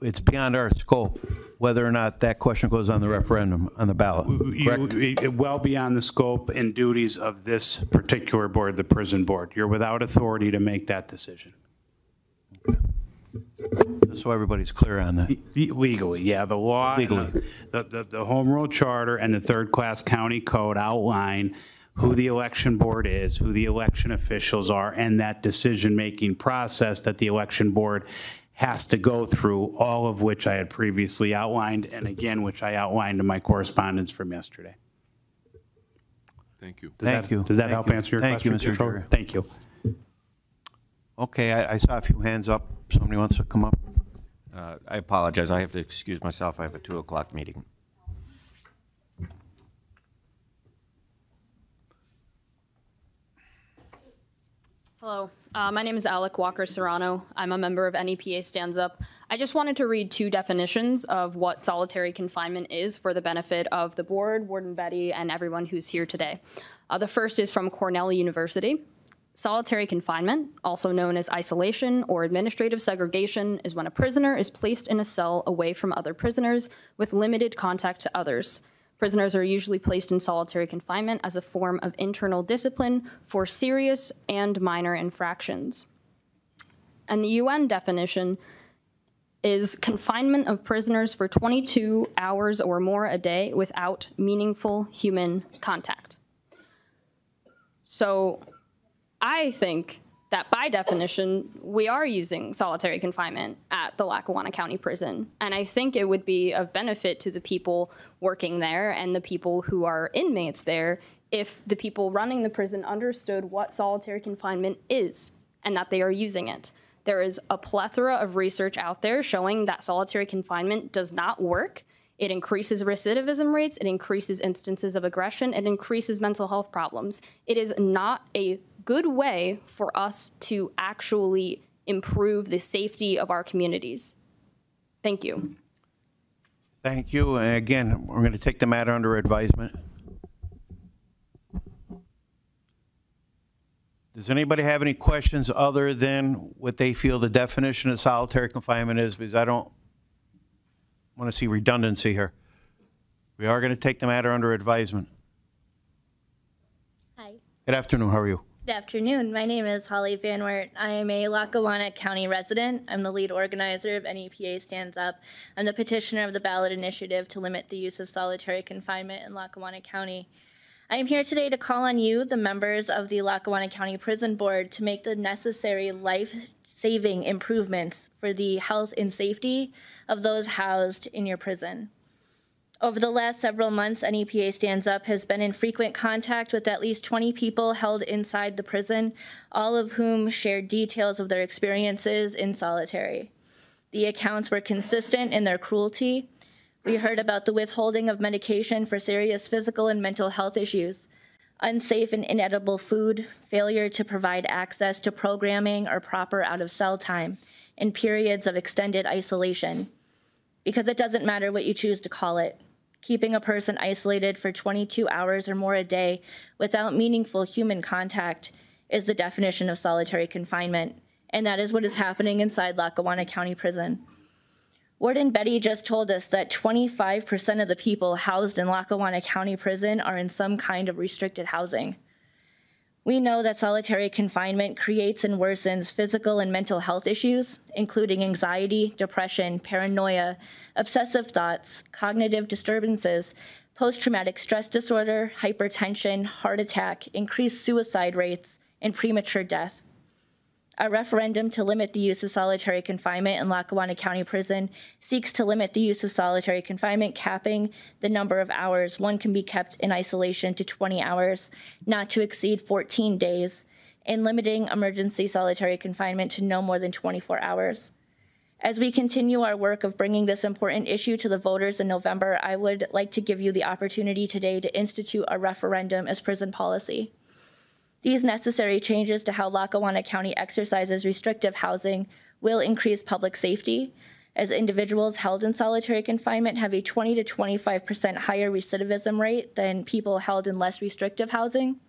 it's beyond our scope whether or not that question goes on the referendum, on the ballot, correct? Well beyond the scope and duties of this particular board, the prison board. You're without authority to make that decision. Just so everybody's clear on that. Legally, yeah, the law, Legally. The Home Rule Charter and the third-class county code outline who the election board is, who the election officials are, and that decision-making process that the election board has to go through, all of which I had previously outlined, and again, which I outlined in my correspondence from yesterday. Thank you. Thank you. Does that help answer your question? Thank you, Mr. Chair. Thank you. Okay, I saw a few hands up. Somebody wants to come up? I apologize. I have to excuse myself. I have a 2 o'clock meeting. Hello, my name is Alec Walker-Serrano. I'm a member of NEPA Stands Up. I just wanted to read 2 definitions of what solitary confinement is for the benefit of the board, Warden Betty, and everyone who's here today. The first is from Cornell University. Solitary confinement, also known as isolation or administrative segregation, is when a prisoner is placed in a cell away from other prisoners with limited contact to others. Prisoners are usually placed in solitary confinement as a form of internal discipline for serious and minor infractions. And the UN definition is confinement of prisoners for 22 hours or more a day without meaningful human contact. So I think that by definition, we are using solitary confinement at the Lackawanna County Prison. And I think it would be of benefit to the people working there and the people who are inmates there if the people running the prison understood what solitary confinement is and that they are using it. There is a plethora of research out there showing that solitary confinement does not work. It increases recidivism rates, it increases instances of aggression, it increases mental health problems. It is not a good way for us to actually improve the safety of our communities. Thank you. Thank you. And again, we're going to take the matter under advisement. Does anybody have any questions other than what they feel the definition of solitary confinement is? Because I don't want to see redundancy here. We are going to take the matter under advisement. Hi. Good afternoon. How are you? Good afternoon. My name is Holly Van Wert. I am a Lackawanna County resident. I'm the lead organizer of NEPA Stands Up. I'm the petitioner of the ballot initiative to limit the use of solitary confinement in Lackawanna County. I am here today to call on you, the members of the Lackawanna County Prison Board, to make the necessary life-saving improvements for the health and safety of those housed in your prison. Over the last several months, NEPA Stands Up has been in frequent contact with at least 20 people held inside the prison, all of whom shared details of their experiences in solitary. The accounts were consistent in their cruelty. We heard about the withholding of medication for serious physical and mental health issues, unsafe and inedible food, failure to provide access to programming or proper out-of-cell time, and periods of extended isolation. Because it doesn't matter what you choose to call it. Keeping a person isolated for 22 hours or more a day without meaningful human contact is the definition of solitary confinement, and that is what is happening inside Lackawanna County Prison. Warden Betty just told us that 25% of the people housed in Lackawanna County Prison are in some kind of restricted housing. We know that solitary confinement creates and worsens physical and mental health issues, including anxiety, depression, paranoia, obsessive thoughts, cognitive disturbances, post-traumatic stress disorder, hypertension, heart attack, increased suicide rates, and premature death. Our referendum to limit the use of solitary confinement in Lackawanna County Prison seeks to limit the use of solitary confinement, capping the number of hours one can be kept in isolation to 20 hours, not to exceed 14 days, and limiting emergency solitary confinement to no more than 24 hours. As we continue our work of bringing this important issue to the voters in November, I would like to give you the opportunity today to institute a referendum as prison policy. These necessary changes to how Lackawanna County exercises restrictive housing will increase public safety, as individuals held in solitary confinement have a 20 to 25% higher recidivism rate than people held in less restrictive housing,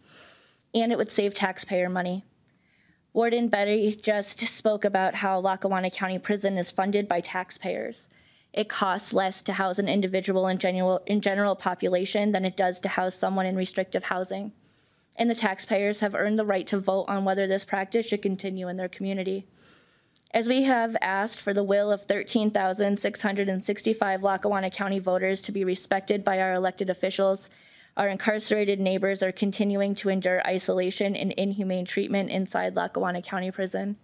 and it would save taxpayer money. Warden Betty just spoke about how Lackawanna County Prison is funded by taxpayers. It costs less to house an individual in general population than it does to house someone in restrictive housing. And the taxpayers have earned the right to vote on whether this practice should continue in their community. As we have asked for the will of 13,665 Lackawanna County voters to be respected by our elected officials, our incarcerated neighbors are continuing to endure isolation and inhumane treatment inside Lackawanna County Prison.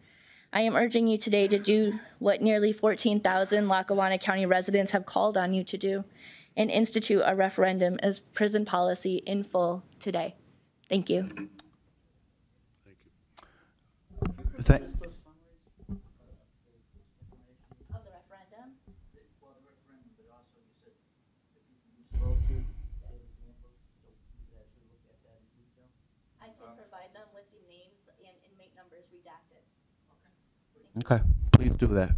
I am urging you today to do what nearly 14,000 Lackawanna County residents have called on you to do, and institute a referendum as prison policy in full today. Thank you. Thank Okay, please do that.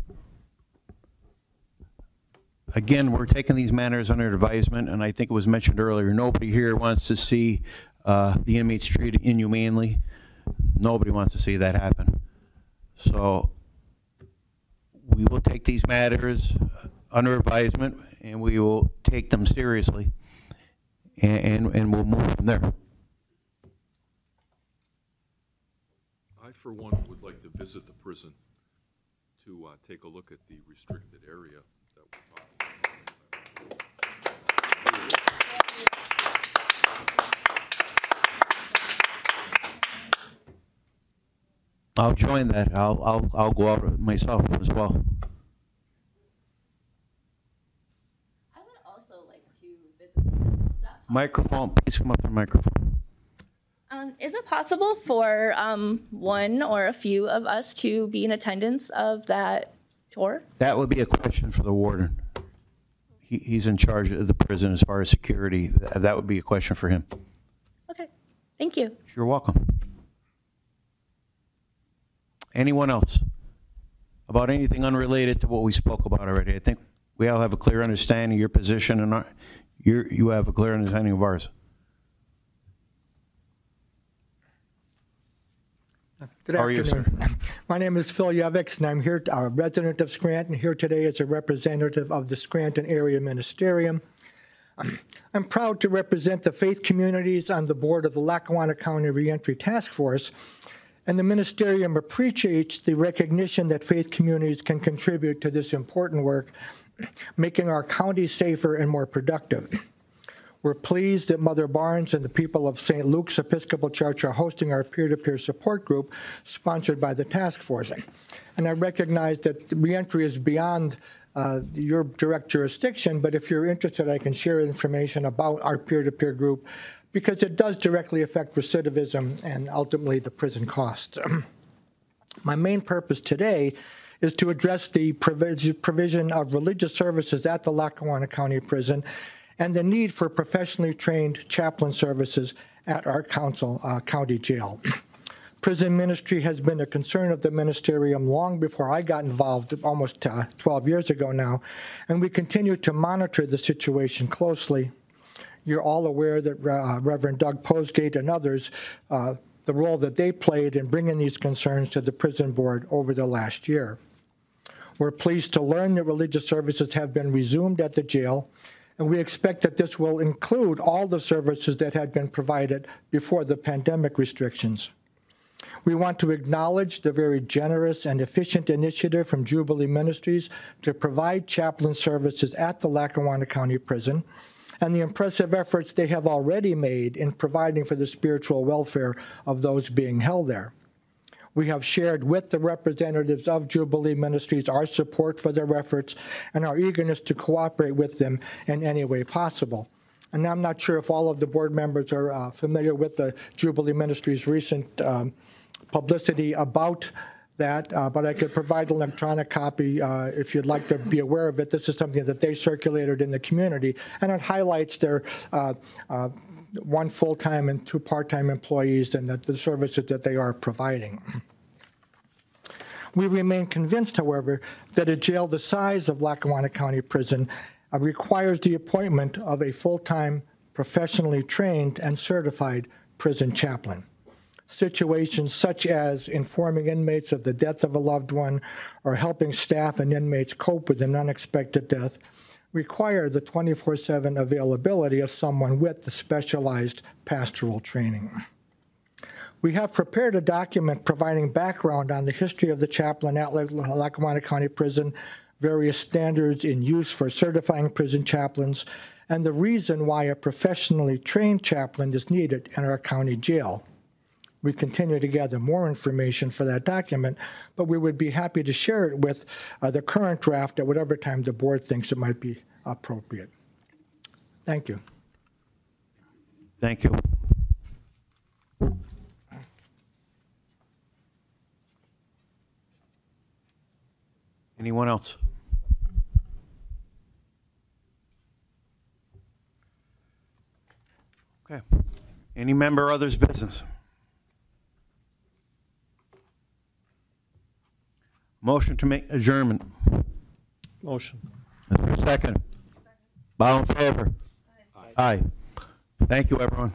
Again, we're taking these matters under advisement, and I think it was mentioned earlier, nobody here wants to see the inmates treated inhumanely. Nobody wants to see that happen. So we will take these matters under advisement, and we will take them seriously, and we'll move from there. I, for one, would like to visit the prison to take a look at the restricted area that we're talking about. I'll join that. I'll go out myself as well. I would also like to visit. Microphone, please come up to the microphone. Is it possible for one or a few of us to be in attendance of that tour? That would be a question for the warden. He's in charge of the prison as far as security. That would be a question for him. Okay, thank you. You're welcome. Anyone else? About anything unrelated to what we spoke about already? I think we all have a clear understanding of your position, and you have a clear understanding of ours. Good afternoon. My name is Phil Yevix, and I'm here, a resident of Scranton, here today as a representative of the Scranton Area Ministerium. I'm proud to represent the faith communities on the board of the Lackawanna County Reentry Task Force, and the Ministerium appreciates the recognition that faith communities can contribute to this important work, making our county safer and more productive. We're pleased that Mother Barnes and the people of St. Luke's Episcopal Church are hosting our peer-to-peer support group sponsored by the task force. And I recognize that reentry is beyond your direct jurisdiction, but if you're interested, I can share information about our peer-to-peer group because it does directly affect recidivism and ultimately the prison costs. My main purpose today is to address the provision of religious services at the Lackawanna County Prison and the need for professionally trained chaplain services at our county jail. Prison ministry has been a concern of the ministerium long before I got involved, almost 12 years ago now, and we continue to monitor the situation closely. You're all aware that Reverend Doug Posgate and others, the role that they played in bringing these concerns to the prison board over the last year. We're pleased to learn that religious services have been resumed at the jail, and we expect that this will include all the services that had been provided before the pandemic restrictions. We want to acknowledge the very generous and efficient initiative from Jubilee Ministries to provide chaplain services at the Lackawanna County Prison and the impressive efforts they have already made in providing for the spiritual welfare of those being held there. We have shared with the representatives of Jubilee Ministries our support for their efforts and our eagerness to cooperate with them in any way possible. And I'm not sure if all of the board members are familiar with the Jubilee Ministries' recent publicity about that, but I could provide an electronic copy if you'd like to be aware of it. This is something that they circulated in the community, and it highlights their one full-time and two part-time employees and the services that they are providing. We remain convinced, however, that a jail the size of Lackawanna County Prison requires the appointment of a full-time, professionally trained and certified prison chaplain. Situations such as informing inmates of the death of a loved one or helping staff and inmates cope with an unexpected death require the 24/7 availability of someone with the specialized pastoral training. We have prepared a document providing background on the history of the chaplain at Lackawanna County Prison, various standards in use for certifying prison chaplains, and the reason why a professionally trained chaplain is needed in our county jail. We continue to gather more information for that document, but we would be happy to share it with the current draft at whatever time the board thinks it might be appropriate. Thank you. Thank you. Anyone else? Okay. Any member or others' business? Motion to make adjournment. Motion. Is there a second? All in favor? Aye. Thank you, everyone.